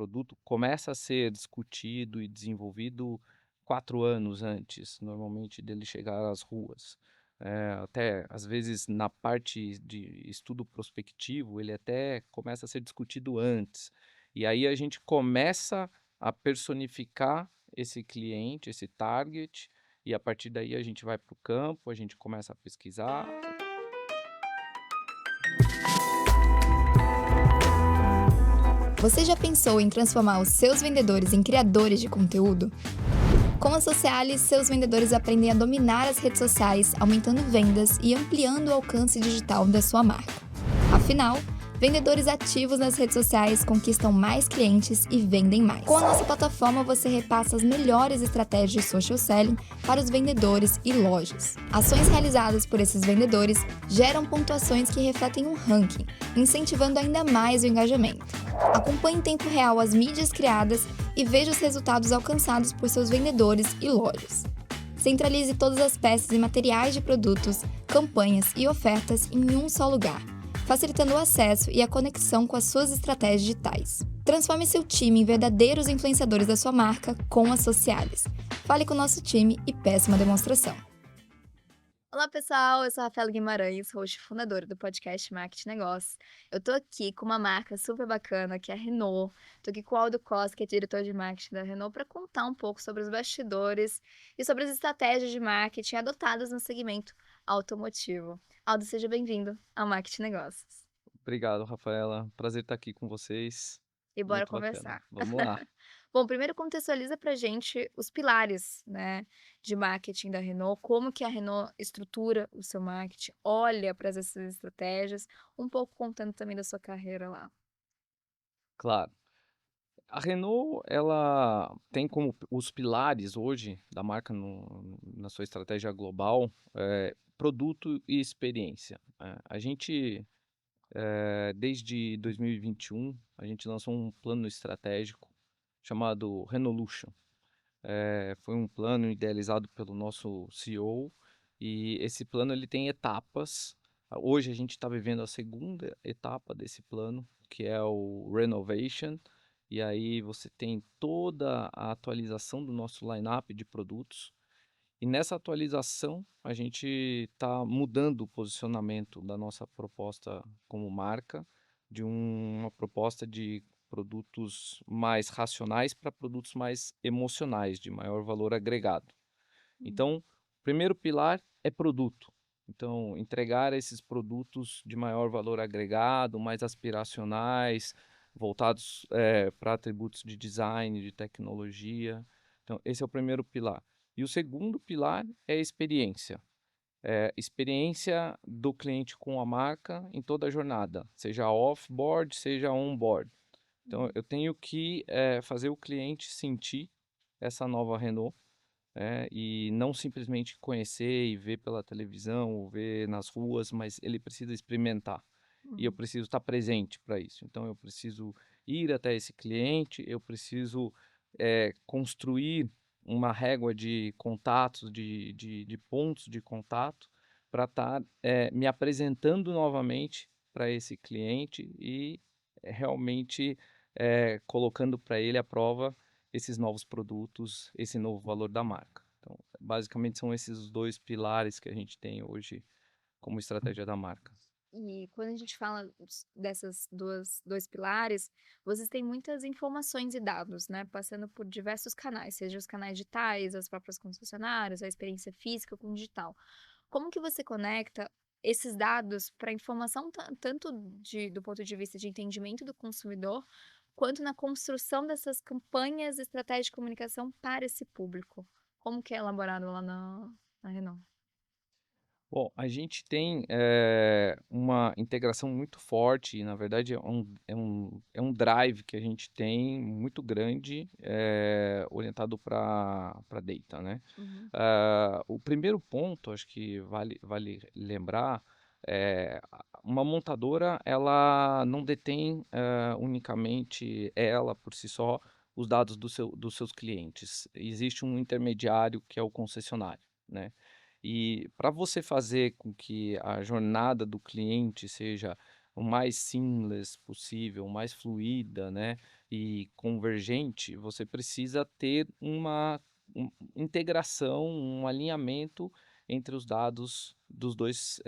produto começa a ser discutido e desenvolvido 4 anos antes, normalmente, dele chegar às ruas. Até, às vezes, na parte de estudo prospectivo, ele até começa a ser discutido antes. E aí a gente começa a personificar esse cliente, esse target, e a partir daí a gente vai para o campo, a gente começa a pesquisar. Você já pensou em transformar os seus vendedores em criadores de conteúdo? Com a Socialis, seus vendedores aprendem a dominar as redes sociais, aumentando vendas e ampliando o alcance digital da sua marca. Afinal, vendedores ativos nas redes sociais conquistam mais clientes e vendem mais. Com a nossa plataforma, você repassa as melhores estratégias de social selling para os vendedores e lojas. Ações realizadas por esses vendedores geram pontuações que refletem um ranking, incentivando ainda mais o engajamento. Acompanhe em tempo real as mídias criadas e veja os resultados alcançados por seus vendedores e lojas. Centralize todas as peças e materiais de produtos, campanhas e ofertas em um só lugar, facilitando o acesso e a conexão com as suas estratégias digitais. Transforme seu time em verdadeiros influenciadores da sua marca com a Socialis. Fale com o nosso time e peça uma demonstração. Olá pessoal, eu sou a Rafaela Guimarães, host e fundadora do podcast Marketing Negócios. Eu tô aqui com uma marca super bacana, que é a Renault. Tô aqui com o Aldo Costa, que é diretor de marketing da Renault, para contar um pouco sobre os bastidores e sobre as estratégias de marketing adotadas no segmento automotivo. Aldo, seja bem-vindo ao Marketing Negócios. Obrigado, Rafaela. Prazer estar aqui com vocês. E bora Muito bacana. conversar. Vamos lá. Bom, primeiro contextualiza pra gente os pilares, né, de marketing da Renault, como que a Renault estrutura o seu marketing, olha para essas estratégias, um pouco contando também da sua carreira lá. Claro. A Renault, ela tem como os pilares hoje da marca na sua estratégia global, produto e experiência. A gente, desde 2021, a gente lançou um plano estratégico chamado Renolution. Foi um plano idealizado pelo nosso CEO e esse plano ele tem etapas. Hoje a gente está vivendo a segunda etapa desse plano, que é o Renovation, e aí você tem toda a atualização do nosso lineup de produtos. E nessa atualização a gente está mudando o posicionamento da nossa proposta como marca, de uma proposta de produtos mais racionais para produtos mais emocionais, de maior valor agregado. Hum. Então, o primeiro pilar é produto. Então, entregar esses produtos de maior valor agregado, mais aspiracionais, voltados para atributos de design, de tecnologia. Então, esse é o primeiro pilar. E o segundo pilar é a experiência. Experiência do cliente com a marca em toda a jornada, seja off-board, seja on-board. Então, eu tenho que fazer o cliente sentir essa nova Renault, e não simplesmente conhecer e ver pela televisão ou ver nas ruas, mas ele precisa experimentar. E eu Uhum. preciso estar presente para isso. Então, eu preciso ir até esse cliente, eu preciso construir uma régua de contatos, de pontos de contato, para estar me apresentando novamente para esse cliente e realmente colocando para ele à prova esses novos produtos, esse novo valor da marca. Então, basicamente são esses os 2 pilares que a gente tem hoje como estratégia da marca. E quando a gente fala dessas dois pilares, vocês têm muitas informações e dados, né, passando por diversos canais, seja os canais digitais, as próprias concessionárias, a experiência física com o digital. Como que você conecta esses dados para informação tanto do ponto de vista de entendimento do consumidor, quanto na construção dessas campanhas e estratégias de comunicação para esse público? Como que é elaborado lá na Renault? Bom, a gente tem, uma integração muito forte e na verdade é um drive que a gente tem muito grande, orientado para data, né. Uhum. O primeiro ponto, acho que vale lembrar, uma montadora ela não detém, unicamente ela por si só, os dados dos seus clientes. Existe um intermediário que é o concessionário, né. E para você fazer com que a jornada do cliente seja o mais seamless possível, o mais fluida, né, e convergente, você precisa ter uma integração, um alinhamento entre os dados dos 2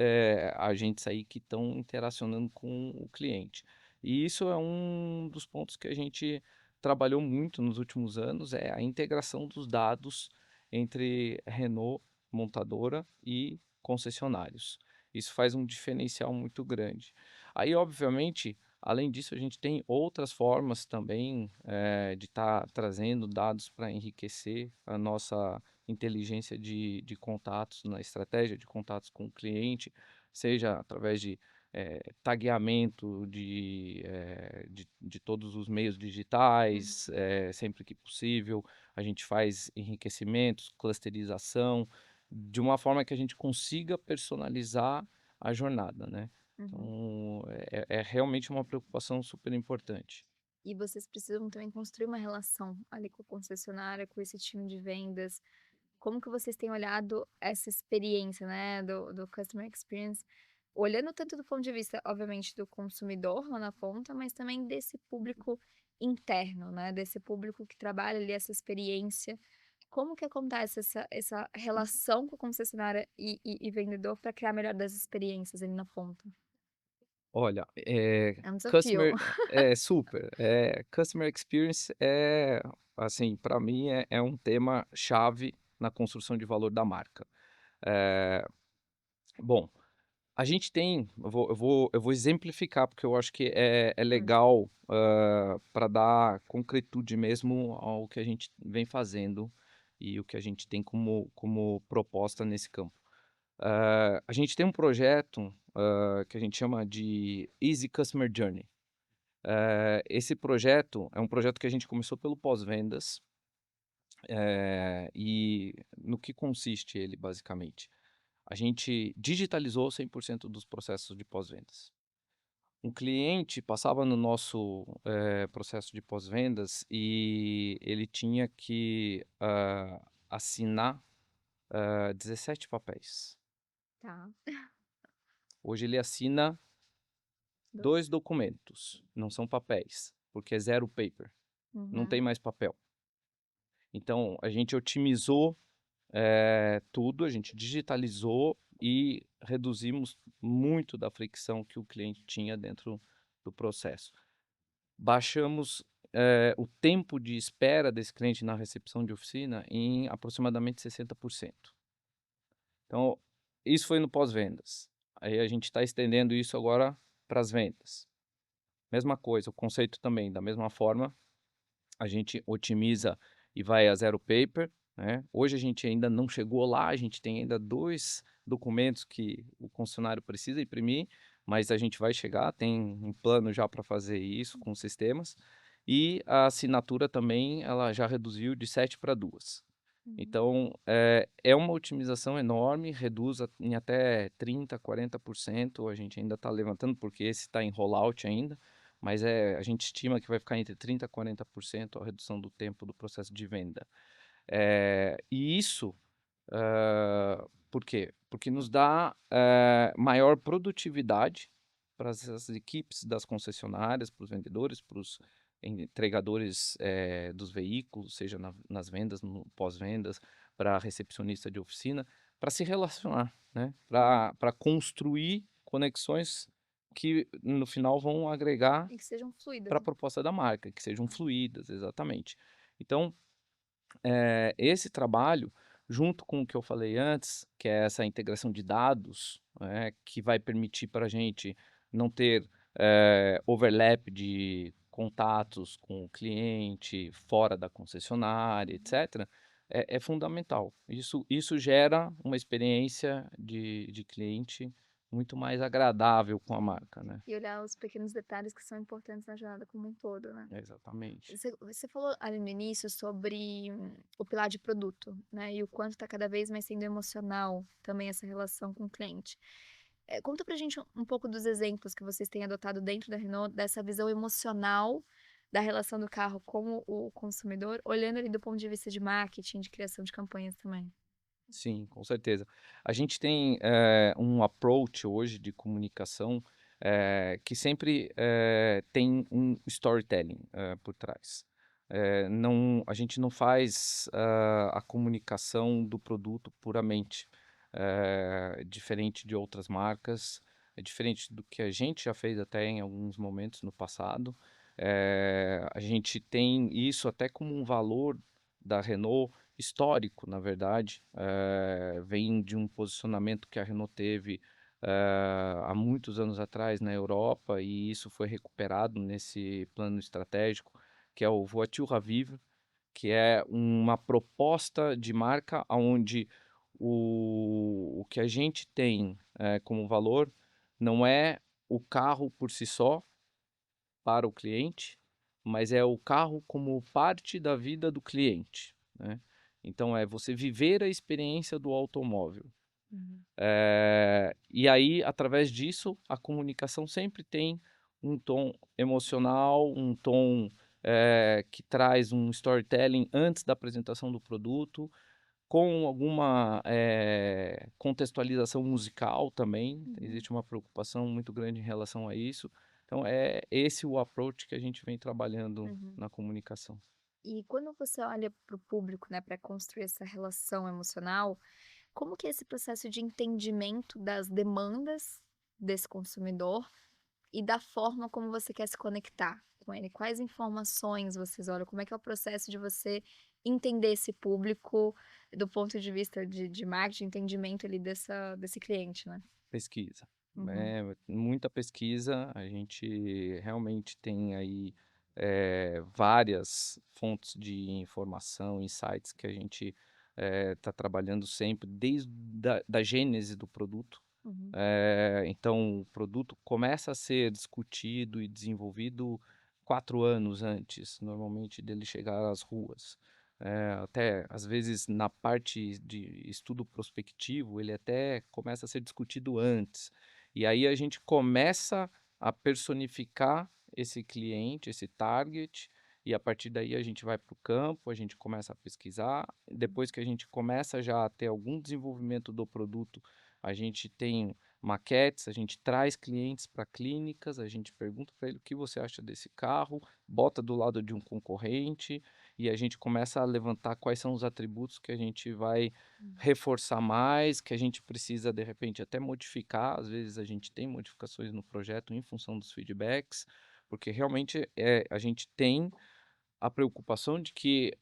agentes aí que estão interacionando com o cliente. E isso é um dos pontos que a gente trabalhou muito nos últimos anos, é a integração dos dados entre Renault montadora e concessionários. Isso faz um diferencial muito grande. Aí, obviamente, além disso, a gente tem outras formas também, de estar trazendo dados para enriquecer a nossa inteligência de contatos, na estratégia de contatos com o cliente, seja através de, tagueamento de todos os meios digitais, Uhum. sempre que possível. A gente faz enriquecimentos, clusterização, de uma forma que a gente consiga personalizar a jornada, né. Uhum. Então, é realmente uma preocupação super importante. E vocês precisam também construir uma relação ali com a concessionária, com esse time de vendas. Como que vocês têm olhado essa experiência, né, do customer experience, olhando tanto do ponto de vista, obviamente, do consumidor lá na ponta, mas também desse público interno, né, desse público que trabalha ali essa experiência. Como que acontece essa relação com a concessionária e vendedor para criar a melhor das experiências ali na ponta? Olha, É um desafio. customer super, customer experience assim, para mim é um tema chave na construção de valor da marca. Eh, bom, a gente tem eu vou exemplificar, porque eu acho que é Hum, legal, para dar concretude mesmo ao que a gente vem fazendo e o que a gente tem como proposta nesse campo. A gente tem um projeto, que a gente chama de Easy Customer Journey. Esse projeto é um projeto que a gente começou pelo pós-vendas, e no que consiste ele basicamente? A gente digitalizou 100% dos processos de pós-vendas. Um cliente passava no nosso, processo de pós-vendas e ele tinha que, assinar, 17 papéis. tá. Hoje ele assina 2. 2 documentos, não são papéis, porque é zero paper, não tem Uhum. mais papel. Então a gente otimizou, tudo, a gente digitalizou e reduzimos muito da fricção que o cliente tinha dentro do processo. Baixamos, o tempo de espera desse cliente na recepção de oficina em aproximadamente 60%. Então, isso foi no pós-vendas. Aí a gente está estendendo isso agora para as vendas. Mesma coisa, o conceito também, da mesma forma, a gente otimiza e vai a zero paper, né. Hoje a gente ainda não chegou lá, a gente tem ainda 2 documentos que o concessionário precisa imprimir, mas a gente vai chegar, tem um plano já para fazer isso com sistemas. E a assinatura também, ela já reduziu de 7 para 2. Uhum. Então, é uma otimização enorme, reduz em até 30, 40%, a gente ainda está levantando, porque esse está em rollout ainda, mas a gente estima que vai ficar entre 30 a 40% a redução do tempo do processo de venda. E isso, por quê? Porque nos dá, maior produtividade para as equipes das concessionárias, para os vendedores, para os entregadores, dos veículos, seja nas vendas, no pós-vendas, para recepcionista de oficina, para se relacionar, né, para construir conexões que no final vão agregar E que sejam fluidas, para a né. proposta da marca, que sejam fluídas, exatamente. Então, esse trabalho, junto com o que eu falei antes, que é essa integração de dados, né, que vai permitir para a gente não ter, overlap de contatos com o cliente, fora da concessionária, etcétera, é fundamental. Isso gera uma experiência de cliente muito mais agradável com a marca, né. E olhar os pequenos detalhes que são importantes na jornada como um todo, né. Exatamente. Você falou ali no início sobre o pilar de produto, né, e o quanto está cada vez mais sendo emocional também essa relação com o cliente. Conta pra gente um pouco dos exemplos que vocês têm adotado dentro da Renault, dessa visão emocional da relação do carro com o consumidor, olhando ali do ponto de vista de marketing, de criação de campanhas também. Sim, com certeza. A gente tem, um approach hoje de comunicação, que sempre tem um storytelling por trás. Não, a gente não faz a comunicação do produto puramente, diferente de outras marcas, é diferente do que a gente já fez até em alguns momentos no passado. A gente tem isso até como um valor da Renault histórico, na verdade. Vem de um posicionamento que a Renault teve há muitos anos atrás na Europa, e isso foi recuperado nesse plano estratégico, que é o Voiture à Vivre, que é uma proposta de marca onde o que a gente tem como valor não é o carro por si só para o cliente, mas é o carro como parte da vida do cliente, né? Então é você viver a experiência do automóvel. Uhum. E aí, através disso, a comunicação sempre tem um tom emocional, um tom que traz um storytelling antes da apresentação do produto, com alguma contextualização musical também. Uhum. Existe uma preocupação muito grande em relação a isso. Então, é esse o approach que a gente vem trabalhando Uhum. na comunicação. E quando você olha para o público, né, para construir essa relação emocional, como que é esse processo de entendimento das demandas desse consumidor e da forma como você quer se conectar com ele? Quais informações vocês olham? Como é que é o processo de você entender esse público do ponto de vista de marketing, entendimento ali desse cliente, né? Pesquisa. Uhum. Muita pesquisa. A gente realmente tem aí várias fontes de informação, insights que a gente está trabalhando sempre, desde da gênese do produto. Uhum. Então, o produto começa a ser discutido e desenvolvido 4 anos antes, normalmente, dele chegar às ruas. Até, às vezes, na parte de estudo prospectivo, ele até começa a ser discutido antes. E aí a gente começa a personificar esse cliente, esse target, e a partir daí a gente vai para o campo, a gente começa a pesquisar. Depois que a gente começa já a ter algum desenvolvimento do produto, a gente tem maquetes, a gente traz clientes para clínicas, a gente pergunta para ele o que você acha desse carro, bota do lado de um concorrente, e a gente começa a levantar quais são os atributos que a gente vai Uhum. reforçar mais, que a gente precisa de repente até modificar. Às vezes a gente tem modificações no projeto em função dos feedbacks, porque realmente a gente tem a preocupação de que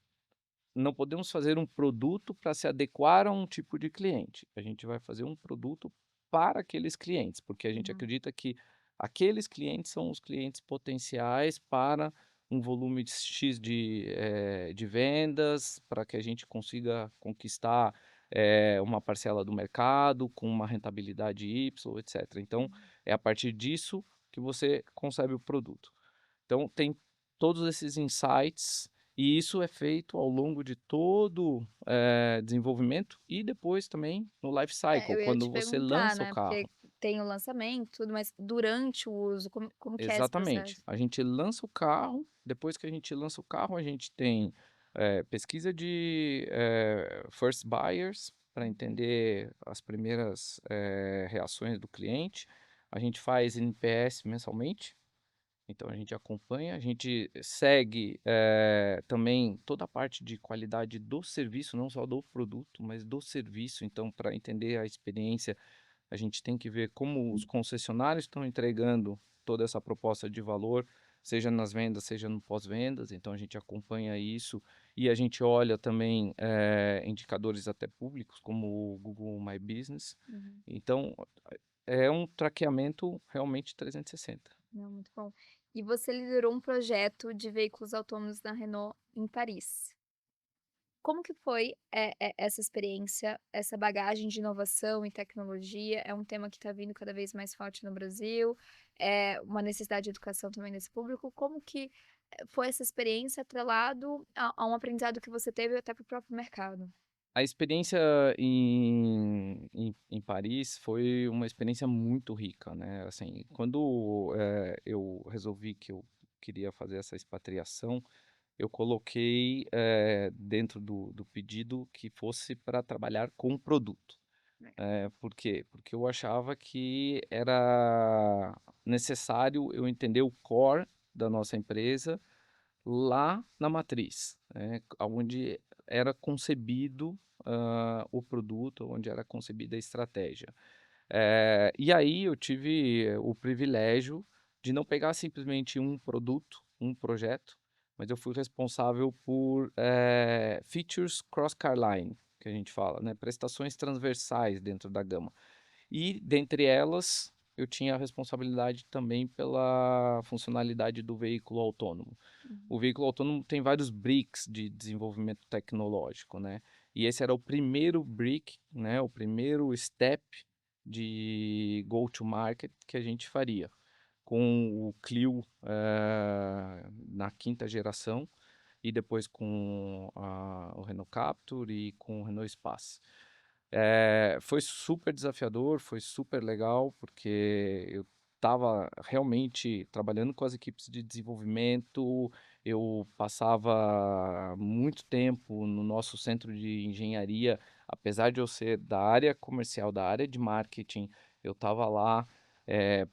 não podemos fazer um produto para se adequar a um tipo de cliente. A gente vai fazer um produto para aqueles clientes, porque a gente Uhum. acredita que aqueles clientes são os clientes potenciais para um volume de X de vendas, para que a gente consiga conquistar uma parcela do mercado com uma rentabilidade Y, etc. Então, é a partir disso que você concebe o produto. Então, tem todos esses insights, e isso é feito ao longo de todo desenvolvimento e depois também no life É, cycle, eu ia te quando você perguntar, lança o né, porque carro. tem o lançamento, tudo, mas durante o uso, como que é esse Exatamente. processo? A gente lança o carro, depois que a gente lança o carro, a gente tem pesquisa de first buyers para entender as primeiras reações do cliente. A gente faz NPS mensalmente. Então a gente acompanha, a gente segue também toda a parte de qualidade do serviço, não só do produto, mas do serviço. Então, para entender a experiência, a gente tem que ver como os concessionários estão entregando toda essa proposta de valor, seja nas vendas, seja no pós-vendas. Então a gente acompanha isso, e a gente olha também indicadores até públicos, como o Google My Business. Uhum. Então é um traqueamento realmente 360. Não, muito bom. E você liderou um projeto de veículos autônomos da Renault em Paris. Como que foi, essa experiência, essa bagagem de inovação e tecnologia? É um tema que está vindo cada vez mais forte no Brasil, é uma necessidade de educação também desse público. Como que, foi essa experiência atrelado a um aprendizado que você teve até para o próprio mercado? A experiência em Paris foi uma experiência muito rica, né, assim, quando eu resolvi que eu queria fazer essa expatriação, eu coloquei dentro do pedido que fosse para trabalhar com produto. Por quê? Porque eu achava que era necessário eu entender o core da nossa empresa lá na matriz, né, aonde era concebido, o produto, onde era concebida a estratégia. E aí eu tive o privilégio de não pegar simplesmente um produto, um projeto, mas eu fui responsável por, features cross-car line, que a gente fala, né, prestações transversais dentro da gama. E dentre elas, eu tinha a responsabilidade também pela funcionalidade do veículo autônomo. Uhum. O veículo autônomo tem vários bricks de desenvolvimento tecnológico, né? E esse era o primeiro brick, né? O primeiro step de go-to-market que a gente faria com o Clio na quinta geração e depois com o Renault Captur e com o Renault Space. Foi super desafiador, foi super legal, porque eu estava realmente trabalhando com as equipes de desenvolvimento, eu passava muito tempo no nosso centro de engenharia, apesar de eu ser da área comercial, da área de marketing, eu estava lá,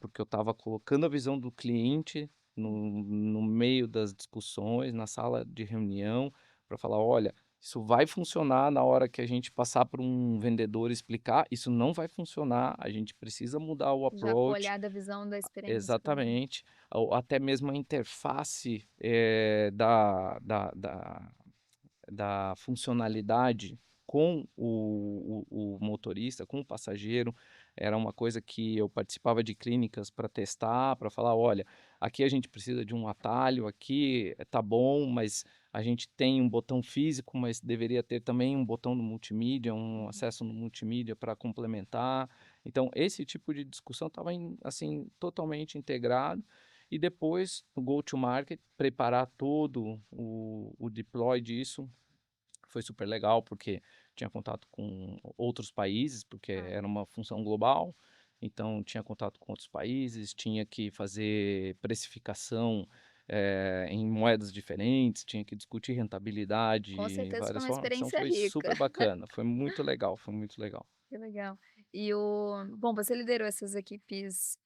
porque eu estava colocando a visão do cliente no meio das discussões, na sala de reunião, para falar, olha, isso vai funcionar na hora que a gente passar para um vendedor explicar, isso não vai funcionar, a gente precisa mudar o Já com o approach. olhar da visão da experiência também. Exatamente, ou até mesmo a interface, da funcionalidade com o motorista, com o passageiro, era uma coisa que eu participava de clínicas para testar, para falar: "Olha, aqui a gente precisa de um atalho, aqui tá bom, mas a gente tem um botão físico, mas deveria ter também um botão no multimídia, um Uhum. acesso no multimídia para complementar". Então esse tipo de discussão estava assim, totalmente integrado. E depois, no go to market, preparar todo o deploy disso, foi super legal, porque tinha contato com outros países, porque Ah, era uma função global, então tinha contato com outros países, tinha que fazer precificação, em moedas diferentes, tinha que discutir rentabilidade com em certeza foi várias uma formas, então experiência foi rica. super bacana, foi muito legal, foi muito legal. Que legal. Bom, você liderou essas equipes,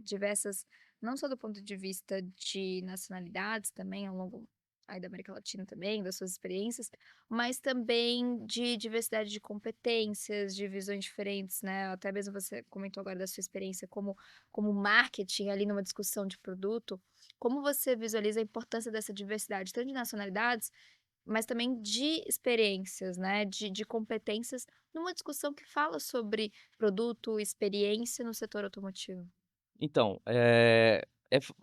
diversas, não só do ponto de vista de nacionalidades também, ao longo aí da América Latina também, das suas experiências, mas também de diversidade de competências, de visões diferentes, né, até mesmo você comentou agora da sua experiência como marketing ali numa discussão de produto, como você visualiza a importância dessa diversidade, tanto de nacionalidades, mas também de experiências, né, de competências numa discussão que fala sobre produto, experiência no setor automotivo. Então,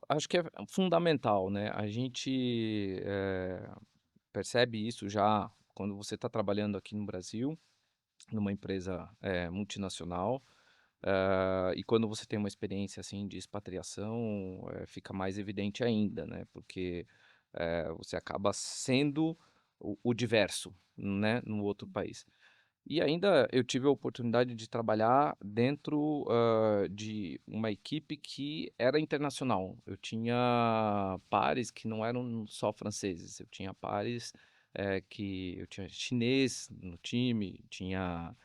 acho que é fundamental, né, a gente, percebe isso já quando você está trabalhando aqui no Brasil, numa empresa, multinacional, e quando você tem uma experiência, assim, de expatriação, fica mais evidente ainda, né, porque, você acaba sendo o diverso, né, no outro país. E ainda eu tive a oportunidade de trabalhar dentro, de uma equipe que era internacional. Eu tinha pares que não eram só franceses, eu tinha pares, que eu tinha chinês no time, tinha,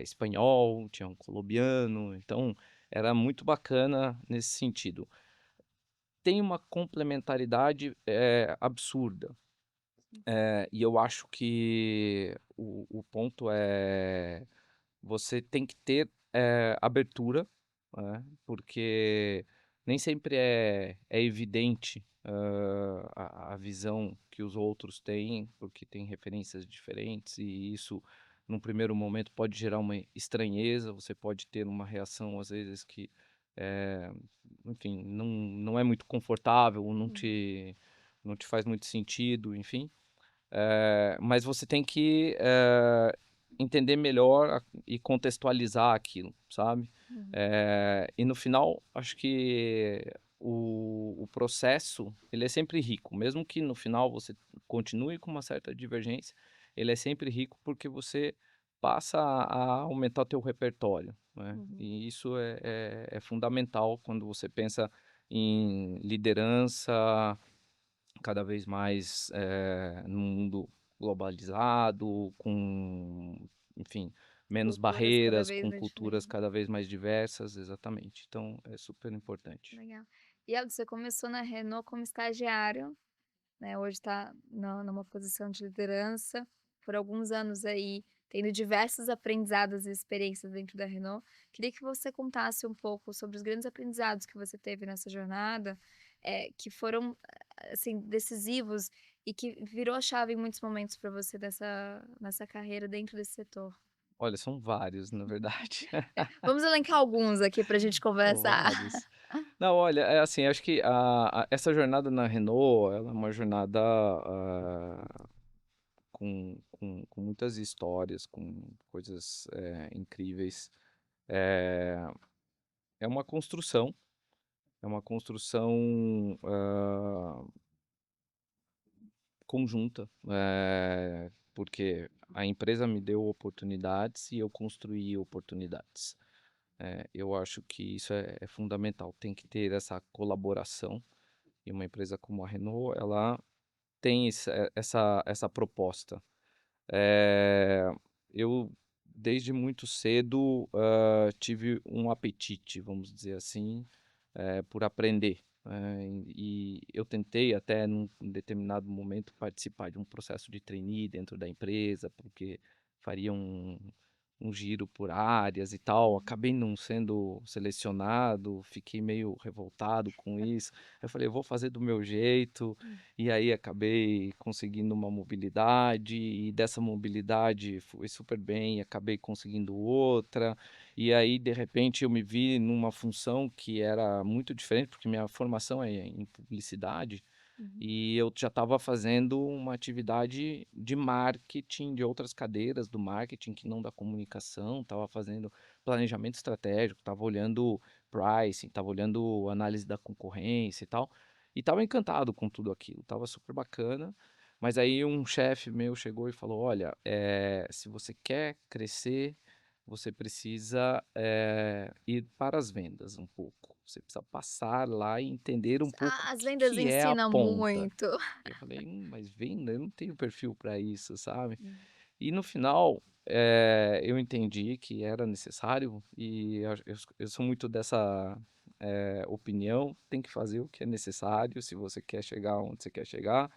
espanhol, tinha um colombiano, então era muito bacana nesse sentido. Tem uma complementaridade, absurda. E eu acho que o ponto é você tem que ter, abertura, né, porque nem sempre é evidente, a visão que os outros têm, porque tem referências diferentes e isso, num primeiro momento, pode gerar uma estranheza, você pode ter uma reação, às vezes, que, eh, enfim, não é muito confortável, ou Uhum. não te faz muito sentido, enfim. Mas você tem que, entender melhor e contextualizar aquilo, sabe. Uhum. E no final, acho que o processo, ele é sempre rico, mesmo que no final você continue com uma certa divergência, ele é sempre rico porque você passa a aumentar o teu repertório, né. Uhum. E isso é fundamental quando você pensa em liderança cada vez mais, num mundo globalizado, com, enfim, menos Culturas cada barreiras, vez com mais culturas diferentes. cada vez mais diversas, exatamente. Então é super importante. Legal. E Aldo, você começou na Renault como estagiário, né, hoje está numa posição de liderança, por alguns anos aí, tendo diversos aprendizados e experiências dentro da Renault. Queria que você contasse um pouco sobre os grandes aprendizados que você teve nessa jornada, que foram, assim, decisivos e que virou a chave em muitos momentos para você nessa carreira dentro desse setor. Olha, são vários, na verdade. Vamos elencar alguns aqui para a gente São conversar. vários. Não, olha, é assim, acho que essa jornada na Renault, ela é uma jornada, com muitas histórias, com coisas, incríveis. Eh, é uma construção, conjunta, porque a empresa me deu oportunidades e eu construí oportunidades. Eu acho que isso é fundamental, tem que ter essa colaboração, e uma empresa como a Renault, ela tem essa proposta. Eh, eu desde muito cedo, tive um apetite, vamos dizer assim, por aprender, e eu tentei até num determinado momento participar de um processo de trainee dentro da empresa, porque faria um giro por áreas e tal, acabei não sendo selecionado, fiquei meio revoltado com isso. Eu falei: "Eu vou fazer do meu jeito", e aí acabei conseguindo uma mobilidade, e dessa mobilidade fui super bem, acabei conseguindo outra, e aí de repente eu me vi numa função que era muito diferente, porque minha formação é em publicidade, Uhum, e eu já estava fazendo uma atividade de marketing, de outras cadeiras do marketing que não da comunicação, estava fazendo planejamento estratégico, estava olhando pricing, estava olhando análise da concorrência e tal, e estava encantado com tudo aquilo, estava super bacana. Mas aí um chefe meu chegou e falou: "Olha, se você quer crescer, você precisa, ir para as vendas um pouco. Você precisa passar lá e entender um pouco o as que vendas que é a ensinam ponta". muito. Eu falei: mas venda? Eu não tenho perfil para isso, sabe". Hum. E no final, eu entendi que era necessário, e eu sou muito dessa, opinião, tem que fazer o que é necessário se você quer chegar onde você quer chegar.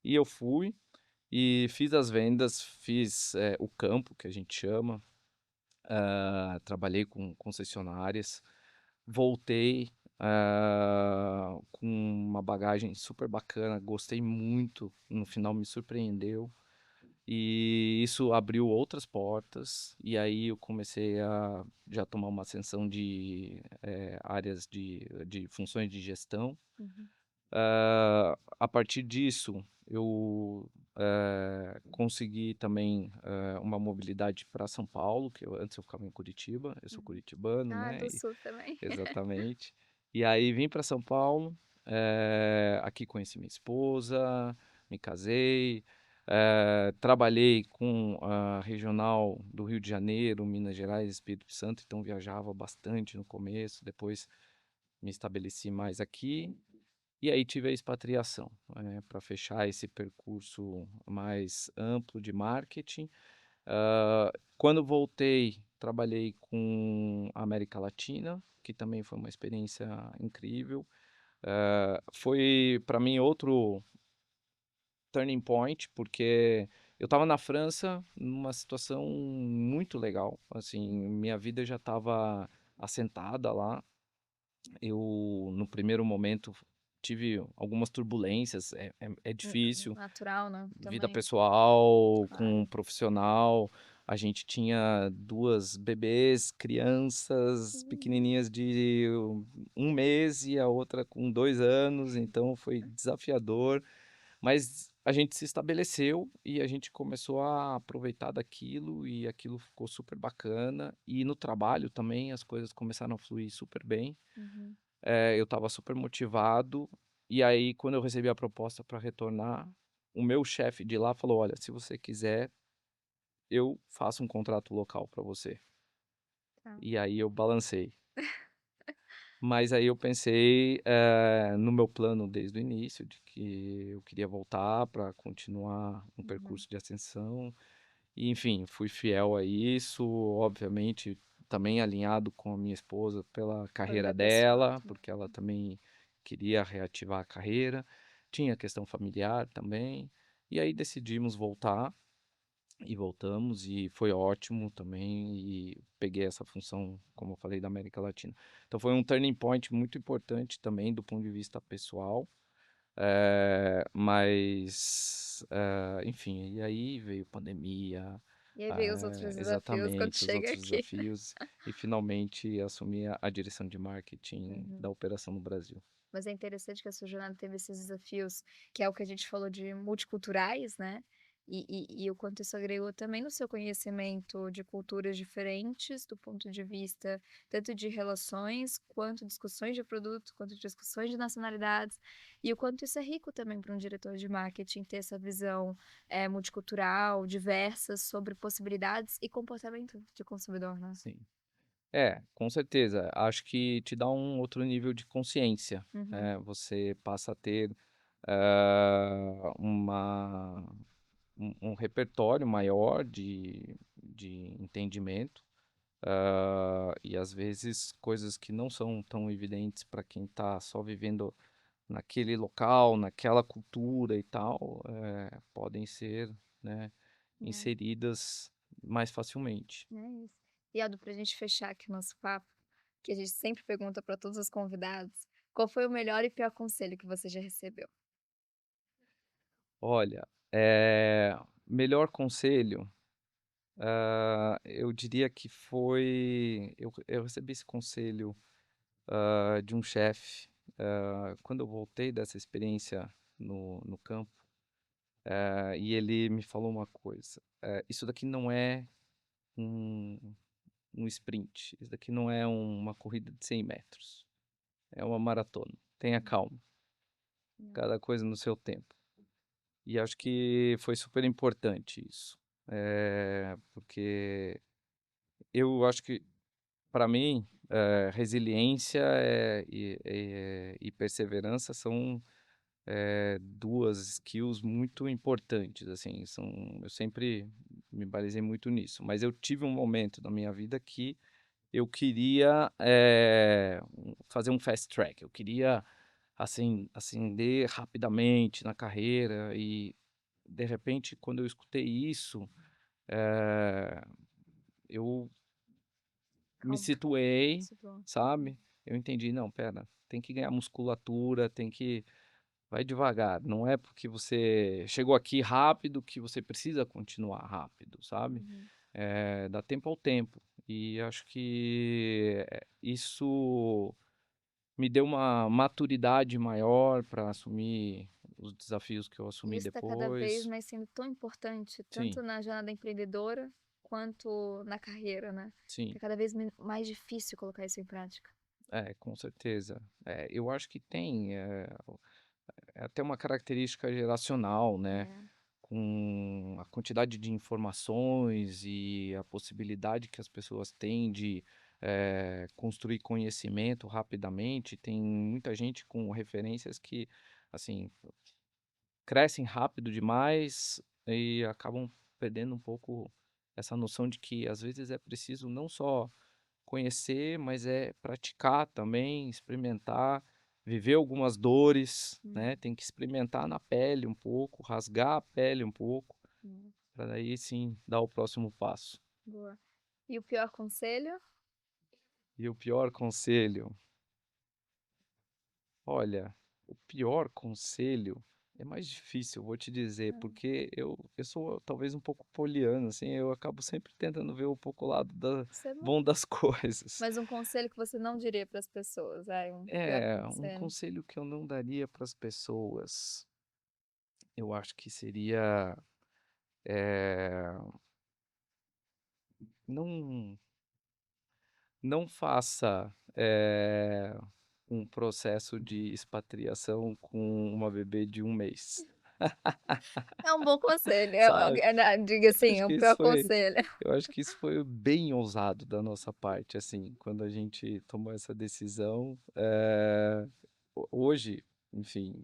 E eu fui e fiz as vendas, fiz, o campo que a gente chama, trabalhei com concessionárias, voltei, com uma bagagem super bacana, gostei muito, no final me surpreendeu, e isso abriu outras portas, e aí eu comecei a já tomar uma ascensão de, áreas de funções de gestão. Uhum. A partir disso, eu, consegui também, uma mobilidade para São Paulo, que antes eu ficava em Curitiba, eu sou Uhum. curitibano, Ah, né, do sul também. exatamente. E aí vim para São Paulo, aqui conheci minha esposa, me casei, trabalhei com a regional do Rio de Janeiro, Minas Gerais, Espírito Santo, então viajava bastante no começo, depois me estabeleci mais aqui, e aí tive a expatriação, para fechar esse percurso mais amplo de marketing. Quando voltei, trabalhei com a América Latina, que também foi uma experiência incrível. Foi para mim outro turning point, porque eu estava na França numa situação muito legal, assim, minha vida já estava assentada lá. Eu, no primeiro momento, tive algumas turbulências, é difícil, Natural, né, vida também, pessoal claro. com profissional. A gente tinha 2 bebês, crianças Hum. pequenininhas de 1 mês e a outra com 2 anos, então foi desafiador, mas a gente se estabeleceu e a gente começou a aproveitar daquilo, e aquilo ficou super bacana. E no trabalho também as coisas começaram a fluir super bem. Uhum. Eu estava super motivado, e aí quando eu recebi a proposta para retornar, o meu chefe de lá falou: "Olha, se você quiser, eu faço um contrato local para você". Tá. E aí eu balancei. Mas aí eu pensei, no meu plano desde o início, de que eu queria voltar para continuar um Uhum. percurso de ascensão, E, enfim, fui fiel a isso, obviamente também alinhado com a minha esposa pela carreira Carreira pessoal dela, também. porque ela também queria reativar a carreira, tinha a questão familiar também, e aí decidimos voltar, e voltamos, e foi ótimo também, e peguei essa função, como eu falei, da América Latina. Então foi um turning point muito importante também do ponto de vista pessoal, mas, enfim, e aí veio pandemia, E aí veio os outros desafios quando exatamente, os chega outros aqui. desafios, e finalmente assumi a direção de marketing Uhum. da operação no Brasil. Mas é interessante que a sua jornada teve esses desafios, que é o que a gente falou de multiculturais, né, e o quanto isso agregou também no seu conhecimento de culturas diferentes, do ponto de vista tanto de relações, quanto discussões de produto, quanto discussões de nacionalidades, e o quanto isso é rico também para um diretor de marketing ter essa visão, multicultural, diversa, sobre possibilidades e comportamento de consumidor, né. Sim. É, com certeza. Acho que te dá um outro nível de consciência, Uhum. né, você passa a ter, uma um repertório maior de entendimento, e às vezes coisas que não são tão evidentes para quem está só vivendo naquele local, naquela cultura e tal, podem ser, né, É. inseridas mais facilmente. É isso. E Aldo, pra gente fechar aqui o nosso papo, que a gente sempre pergunta para todos os convidados, qual foi o melhor e pior conselho que você já recebeu? Olha, melhor conselho, eu diria que foi eu recebi esse conselho, de um chefe, quando eu voltei dessa experiência no campo, e ele me falou uma coisa: "Isso daqui não é um um sprint, isso daqui não é uma corrida de 100 metros, é uma maratona, tenha calma, Hum, cada coisa no seu tempo". E acho que foi super importante isso, porque eu acho que, para mim, resiliência, e perseverança são, 2 skills muito importantes, assim, eu sempre me balizei muito nisso, mas eu tive um momento da minha vida que eu queria, fazer um fast track, eu queria, assim, ascender rapidamente na carreira e, de repente, quando eu escutei isso, eh, eu me calma, situei, isso bom. sabe, eu entendi: "Não, espera, tem que ganhar musculatura, tem que vai devagar, não é porque você chegou aqui rápido que você precisa continuar rápido", sabe. Uhum. Dá tempo ao tempo. E acho que, isso me deu uma maturidade maior para assumir os desafios que eu E assumi isso está cada vez depois. mais sendo tão importante, tanto Sim, na jornada empreendedora, quanto na carreira, né. sim. Tá cada vez mais difícil colocar isso em prática. Com certeza. Eu acho que tem, é até uma característica geracional, né, É. com a quantidade de informações e a possibilidade que as pessoas têm de, construir conhecimento rapidamente, tem muita gente com referências que, assim, crescem rápido demais e acabam perdendo um pouco essa noção de que às vezes é preciso não só conhecer, mas é praticar também, experimentar, viver algumas dores, né, Hum, tem que experimentar na pele um pouco, rasgar a pele um pouco, hum, para daí sim dar o próximo passo. boa. E o pior conselho? E o pior conselho, olha, o pior conselho é mais difícil, eu vou te dizer, Hã. porque eu sou talvez um pouco poliana, assim, eu acabo sempre tentando ver um pouco o lado Isso é bom. bom das coisas. Mas um conselho que você não diria para as pessoas, vai, um pior É, um conselho. conselho que eu não daria para as pessoas, eu acho que seria, eh, não não faça, um processo de expatriação com uma bebê de 1 mês, É um bom conselho, sabe. diga Eu assim, acho é que o isso pior foi conselho. eu acho que isso foi bem ousado da nossa parte, assim, quando a gente tomou essa decisão, hoje enfim,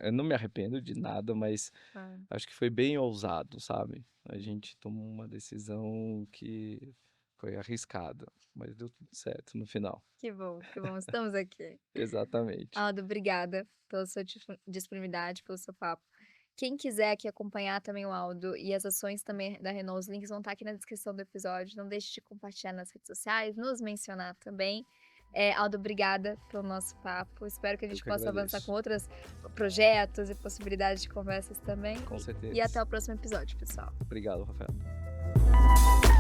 eu não me arrependo de nada, mas Ah, acho que foi bem ousado, sabe? A gente tomou uma decisão que foi arriscada, mas deu tudo certo no final. que bom, estamos aqui. Exatamente. Aldo, obrigada pela sua disponibilidade, pelo seu papo. Quem quiser aqui acompanhar também o Aldo e as ações também da Renault, os links vão estar aqui na descrição do episódio. Não deixe de compartilhar nas redes sociais, nos mencionar também. Aldo, obrigada pelo nosso papo. Espero que a Eu gente que possa avançar com agradeço. outros projetos e possibilidades de conversas também. Com E certeza. até o próximo episódio, pessoal. Obrigado, Rafael.